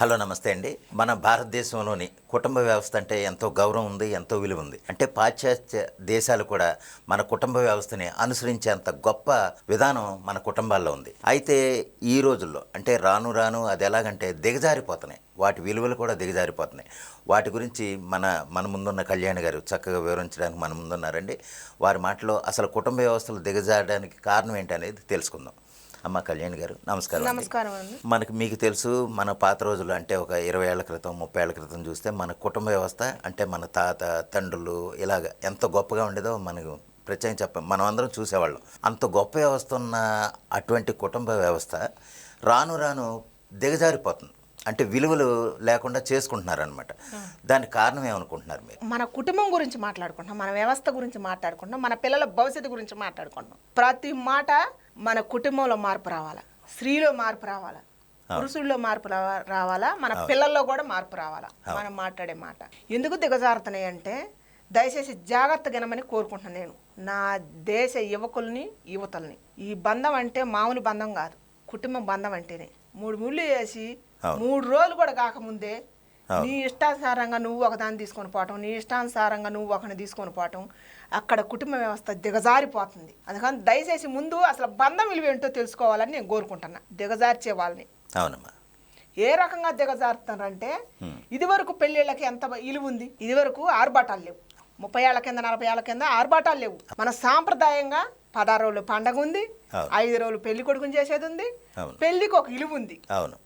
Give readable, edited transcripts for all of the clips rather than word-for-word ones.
Hello నమస్తే అండి. మన భారతదేశంలోని కుటుంబ వ్యవస్థ అంటే ఎంతో గౌరవం ఉంది, ఎంతో విలువ ఉంది. అంటే పాశ్చాత్య దేశాలు కూడా మన కుటుంబ వ్యవస్థని అనుసరించేంత గొప్ప విధానం మన కుటుంబాల్లో ఉంది. అయితే ఈ రోజుల్లో అంటే రాను రాను అది ఎలాగంటే దిగజారిపోతున్నాయి. వాటి విలువలు కూడా దిగజారిపోతున్నాయి. వాటి గురించి మన ముందున్న కళ్యాణి గారు చక్కగా వివరించడానికి మన ముందున్నారండి. వారి మాటలో అసలు కుటుంబ వ్యవస్థలు దిగజారడానికి కారణం ఏంటనేది తెలుసుకుందాం. అమ్మ కళ్యాణి గారు నమస్కారం. నమస్కారం అండి. మీకు తెలుసు, మన పాత రోజులు అంటే ఒక 20 ఏళ్ల క్రితం 30 ఏళ్ల క్రితం చూస్తే మన కుటుంబ వ్యవస్థ అంటే మన తాత తండ్రులు ఇలాగ ఎంత గొప్పగా ఉండేదో మనకు ప్రత్యేకంగా చెప్పాం, మనం అందరం చూసేవాళ్ళం. అంత గొప్ప వ్యవస్థ ఉన్న అటువంటి కుటుంబ వ్యవస్థ రాను రాను దిగజారిపోతుంది. అంటే విలువలు లేకుండా చేసుకుంటున్నారనమాట. దానికి కారణం ఏమనుకుంటున్నారు మీరు? మన కుటుంబం గురించి మాట్లాడుకుంటున్నాం, మన వ్యవస్థ గురించి మాట్లాడుకుంటున్నాం, మన పిల్లల భవిష్యత్తు గురించి మాట్లాడుకుంటున్నాం. ప్రతి మాట మన కుటుంబంలో మార్పు రావాలా, స్త్రీలో మార్పు రావాలా, పురుషుల్లో మార్పు రావాలా, మన పిల్లల్లో కూడా మార్పు రావాలా. మనం మాట్లాడే మాట ఎందుకు దిగజారుతున్నాయి అంటే దయచేసి జాగ్రత్తగా వినమని కోరుకుంటున్నాను నేను, నా దేశ యువకుల్ని యువతల్ని. ఈ బంధం అంటే మామూలు బంధం కాదు, కుటుంబం బంధం అంటేనే 3 ముళ్ళు వేసి 3 రోజులు కూడా కాకముందే నీ ఇష్టానుసారంగా నువ్వు ఒకదాన్ని తీసుకొని పోవటం, నీ ఇష్టానుసారంగా నువ్వు ఒకరిని తీసుకొని పోవటం, అక్కడ కుటుంబ వ్యవస్థ దిగజారిపోతుంది. అందుకని దయచేసి ముందు అసలు బంధం విలువ ఏంటో తెలుసుకోవాలని నేను కోరుకుంటున్నా దిగజార్చే వాళ్ళని. అవునమ్మా. ఏ రకంగా దిగజారుతున్నారంటే ఇదివరకు పెళ్ళిళ్ళకి ఎంత విలువ ఉంది, ఇదివరకు ఆర్భాటాలు లేవు. 30 ఏళ్ల కింద 40 ఏళ్ల కింద ఆర్భాటాలు లేవు. మన సాంప్రదాయంగా 16 రోజులు పండగ ఉంది, 5 రోజులు పెళ్లి కొడుకుని చేసేది ఉంది, పెళ్లికి ఒక ఇలువ ఉంది. అవును,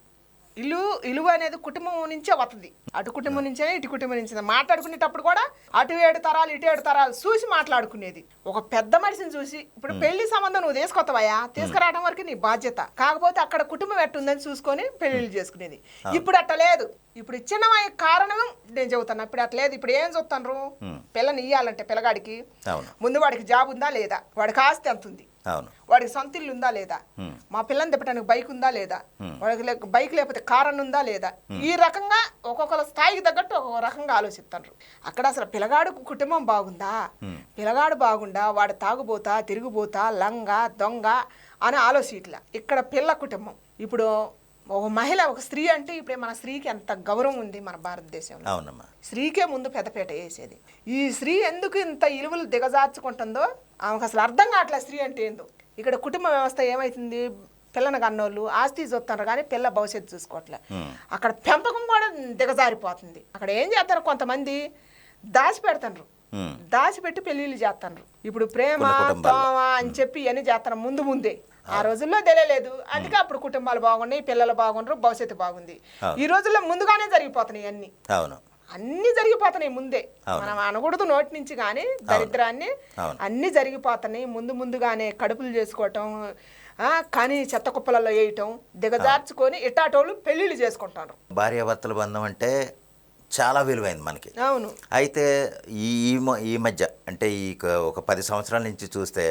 ఇలువ అనేది కుటుంబం నుంచే వస్తుంది. అటు కుటుంబం నుంచే ఇటు కుటుంబం నుంచి మాట్లాడుకునేటప్పుడు కూడా అటు 7 తరాలు ఇటు 7 తరాలు చూసి మాట్లాడుకునేది. ఒక పెద్ద మనిషిని చూసి ఇప్పుడు పెళ్లి సంబంధం నువ్వు తీసుకొస్తావయ్యా, తీసుకురావడం వరకు నీ బాధ్యత. కాకపోతే అక్కడ కుటుంబం ఎట్టుందని చూసుకొని పెళ్లిళ్ళు చేసుకునేది. ఇప్పుడు అట్ట లేదు. ఇప్పుడు ఇచ్చిన కారణం నేను చెబుతాను. ఇప్పుడు అట్లా లేదు. ఇప్పుడు ఏం చూస్తాను, పిల్లని ఇయ్యాలంటే పిల్లగాడికి ముందు వాడికి జాబ్ ఉందా లేదా, వాడికి ఆస్తి ఎంత ఉంది, వాడికి సొంత ఇల్లు ఉందా లేదా, మా పిల్లని తిప్పడానికి బైక్ ఉందా లేదా, వాడికి బైక్ లేకపోతే కార్ అని ఉందా లేదా. ఈ రకంగా ఒక్కొక్కరు స్థాయికి తగ్గట్టు ఒక్కొక్క రకంగా ఆలోచిస్తారు. అక్కడ అసలు పిల్లగాడు కుటుంబం బాగుందా, పిల్లగాడు బాగుండా, వాడు తాగుబోతా తిరుగుబోతా లంగా దొంగ అని ఆలోచించట్లా. ఇక్కడ పిల్ల కుటుంబం. ఇప్పుడు ఒక మహిళ, ఒక స్త్రీ అంటే ఇప్పుడే మన స్త్రీకి ఎంత గౌరవం ఉంది మన భారతదేశంలో. స్త్రీకే ముందు పెద్దపేట వేసేది. ఈ స్త్రీ ఎందుకు ఇంత ఇలువలు దిగజార్చుకుంటుందో ఆమెకు అసలు అర్థం కావట్లేదు స్త్రీ అంటే ఏందో. ఇక్కడ కుటుంబ వ్యవస్థ ఏమవుతుంది, పిల్లని కన్నోళ్ళు ఆస్తి చూస్తున్నారు కానీ పిల్ల భవిష్యత్తు చూసుకోవట్లే. అక్కడ పెంపకం కూడా దిగజారిపోతుంది. అక్కడ ఏం చేస్తారు, కొంతమంది దాచి పెడతారు, దాచిపెట్టి పెళ్లిళ్ళు చేస్తారు. ఇప్పుడు ప్రేమ తోమ అని చెప్పి ఇవన్నీ చేస్తారు ముందే. ఆ రోజుల్లో తెలియలేదు, అందుకే అప్పుడు కుటుంబాలు బాగున్నాయి, పిల్లలు బాగున్నారు, భవిష్యత్తు బాగుంది. ఈ రోజుల్లో ముందుగానే జరిగిపోతున్నాయి అన్ని. అన్ని జరిగిపోతున్నాయి ముందే. మనం అనకూడదు నోటి నుంచి కానీ దరిద్రాన్ని, అన్ని జరిగిపోతున్నాయి ముందుగానే. కడుపులు చేసుకోవటం, కానీ చెత్త కుప్పలలో వేయటం, దిగజార్చుకొని ఇటాటోళ్ళు పెళ్లిళ్ళు చేసుకుంటారు. భార్యాభర్తల బంధం అంటే చాలా విలువైంది మనకి. అవును. అయితే ఈ మధ్య అంటే ఒక 10 సంవత్సరాల నుంచి చూస్తే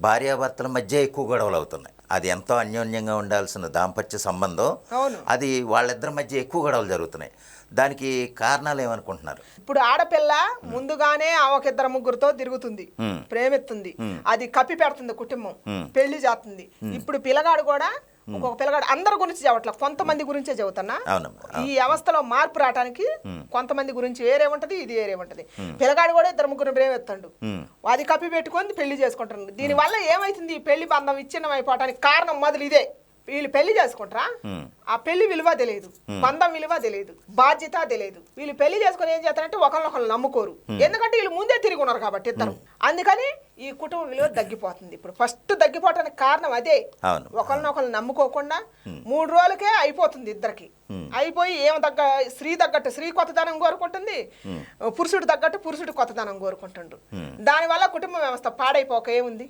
భార్యాభర్తల మధ్య ఎక్కువ గొడవలు అవుతున్నాయి. అది ఎంతో అన్యోన్యంగా ఉండాల్సిన దాంపత్య సంబంధం, అది వాళ్ళిద్దరి మధ్య ఎక్కువ గొడవలు జరుగుతున్నాయి. దానికి కారణాలు ఏమనుకుంటున్నారు? ఇప్పుడు ఆడపిల్ల ముందుగానే ఒక 2-3 తిరుగుతుంది, ప్రేమెత్తుంది, అది కప్పి పెడుతుంది కుటుంబం, పెళ్లి చేస్తుంది. ఇప్పుడు పిల్లగాడు కూడా ఒక్కొక్క పిల్లగాడు అందరి గురించి చెప్పట్లా, కొంతమంది గురించే చెబుతున్నా. ఈ వ్యవస్థలో మార్పు రావడానికి కొంతమంది గురించి వేరే ఉంటది, ఇది వేరే ఉంటది. పిల్లగాడు కూడా 2-3 ప్రేమెత్తాడు, అది కప్పి పెట్టుకొని పెళ్లి చేసుకుంటాడు. దీనివల్ల ఏమైతుంది, ఈ పెళ్లి బంధం విచ్ఛిన్నం అయిపోవడానికి కారణం మొదలు ఇదే. వీళ్ళు పెళ్లి చేసుకుంటారా, ఆ పెళ్లి విలువ తెలియదు, బంధం విలువ తెలియదు, బాధ్యత తెలియదు. వీళ్ళు పెళ్లి చేసుకుని ఏం చేస్తారంటే ఒకరినొకరు నమ్ముకోరు, ఎందుకంటే వీళ్ళు ముందే తిరిగి ఉన్నారు కాబట్టి ఇద్దరు. అందుకని ఈ కుటుంబ విలువ తగ్గిపోతుంది. ఇప్పుడు ఫస్ట్ తగ్గిపోవడానికి కారణం అదే. ఒకరినొకరు నమ్ముకోకుండా 3 రోజులకే అయిపోతుంది ఇద్దరికి. అయిపోయి స్త్రీ తగ్గట్టు స్త్రీ కొత్తదనం కోరుకుంటుంది, పురుషుడు తగ్గట్టు పురుషుడు కొత్తదనం కోరుకుంటుండు. దానివల్ల కుటుంబ వ్యవస్థ పాడైపోక ఏముంది,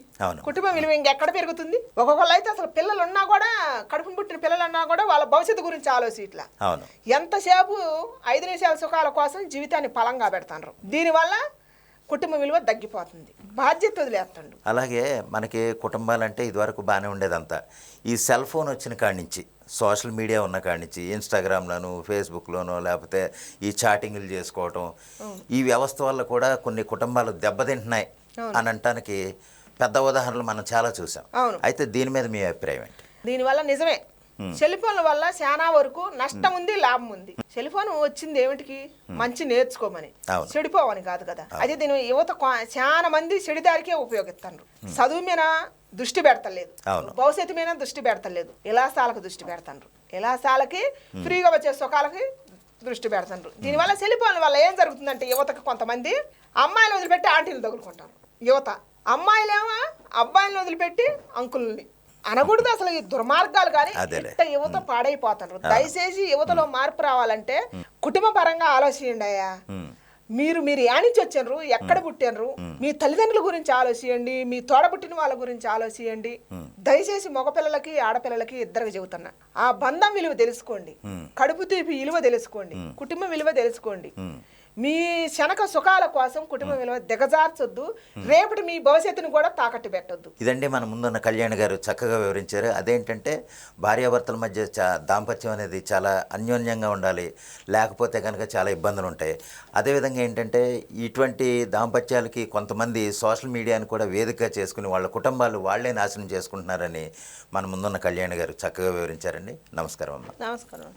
కుటుంబ విలువ ఇంకెక్కడ పెరుగుతుంది. ఒక్కొక్కళ్ళు అయితే అసలు పిల్లలు ఉన్నా కూడా, కడుపును పుట్టిన పిల్లలన్నా కూడా వాళ్ళ భవిష్యత్తు గురించి ఆలోచించట్లా. ఎంతసేపు 5 నిమిషాల సుఖాల కోసం జీవితాన్ని పలంగా పెడతారు. దీనివల్ల కుటుంబ విలువ తగ్గిపోతుంది, బాధ్యత వదిలేస్తాడు. అలాగే మనకి కుటుంబాలంటే ఇదివరకు బాగానే ఉండేదంతా. ఈ సెల్ ఫోన్ వచ్చిన కాడి నుంచి, సోషల్ మీడియా ఉన్న కాడి నుంచి, ఇన్స్టాగ్రామ్లోను ఫేస్బుక్లోనో లేకపోతే ఈ చాటింగ్లు చేసుకోవటం, ఈ వ్యవస్థ వల్ల కూడా కొన్ని కుటుంబాలు దెబ్బతింటున్నాయి అని అనటానికి పెద్ద ఉదాహరణలు మనం చాలా చూసాం. అయితే దీని మీద మీ అభిప్రాయం ఏంటి? దీనివల్ల నిజమే సెల్ ఫోన్ల వల్ల చాలా వరకు నష్టం ఉంది, లాభం ఉంది. సెల్ ఫోన్ వచ్చింది ఏమిటికి? మంచి నేర్చుకోమని, అవును. చెడిపోవని కాదు కదా. అదే దీని యువత చాలా మంది చెడిదారికే ఉపయోగిస్తున్నారు. చదువు మీద దృష్టి పెడతలేదు, అవును. భవిష్యత్తు మీద దృష్టి పెడతలేదు, ఇలాసాలకు దృష్టి పెడతారు. ఇలాసాలకి ఫ్రీగా వచ్చే సుఖాలకి దృష్టి పెడతారు. దీనివల్ల సెల్ ఫోన్ల వల్ల ఏం జరుగుతుందంటే యువతకు కొంతమంది అమ్మాయిలు వదిలిపెట్టి ఆంటీలు తగులుకుంటారు. యువత అమ్మాయిలేమో అబ్బాయిలను వదిలిపెట్టి అంకుల్ని అనకూడదు. అసలు ఈ దుర్మార్గాలు కానీ యువత పాడైపోతారు. దయచేసి యువతలో మార్పు రావాలంటే కుటుంబ పరంగా ఆలోచించండి అయ్యా. మీరు యానించి వచ్చారు, ఎక్కడ పుట్టారు, మీ తల్లిదండ్రుల గురించి ఆలోచించండి, మీ తోడబుట్టిన వాళ్ళ గురించి ఆలోచించండి. దయచేసి మగపిల్లలకి ఆడపిల్లలకి ఇద్దరికి చెబుతున్నా, ఆ బంధం విలువ తెలుసుకోండి, కడుపు తీపి విలువ తెలుసుకోండి, కుటుంబం విలువ తెలుసుకోండి. మీ శనక సుఖాల కోసం కుటుంబం విలువ దిగజార్చొద్దు. రేపటి మీ భవిష్యత్తును కూడా తాకట్టు పెట్టొద్దు. ఇదండి మన ముందున్న కళ్యాణ్ గారు చక్కగా వివరించారు. అదేంటంటే భార్యాభర్తల మధ్య దాంపత్యం అనేది చాలా అన్యోన్యంగా ఉండాలి, లేకపోతే కనుక చాలా ఇబ్బందులు ఉంటాయి. అదేవిధంగా ఏంటంటే ఇటువంటి దాంపత్యాలకి కొంతమంది సోషల్ మీడియాని కూడా వేదిక చేసుకుని వాళ్ళ కుటుంబాలు వాళ్లే నాశనం చేసుకుంటున్నారని మన ముందున్న కళ్యాణ్ గారు చక్కగా వివరించారండి. నమస్కారం అమ్మ. నమస్కారం.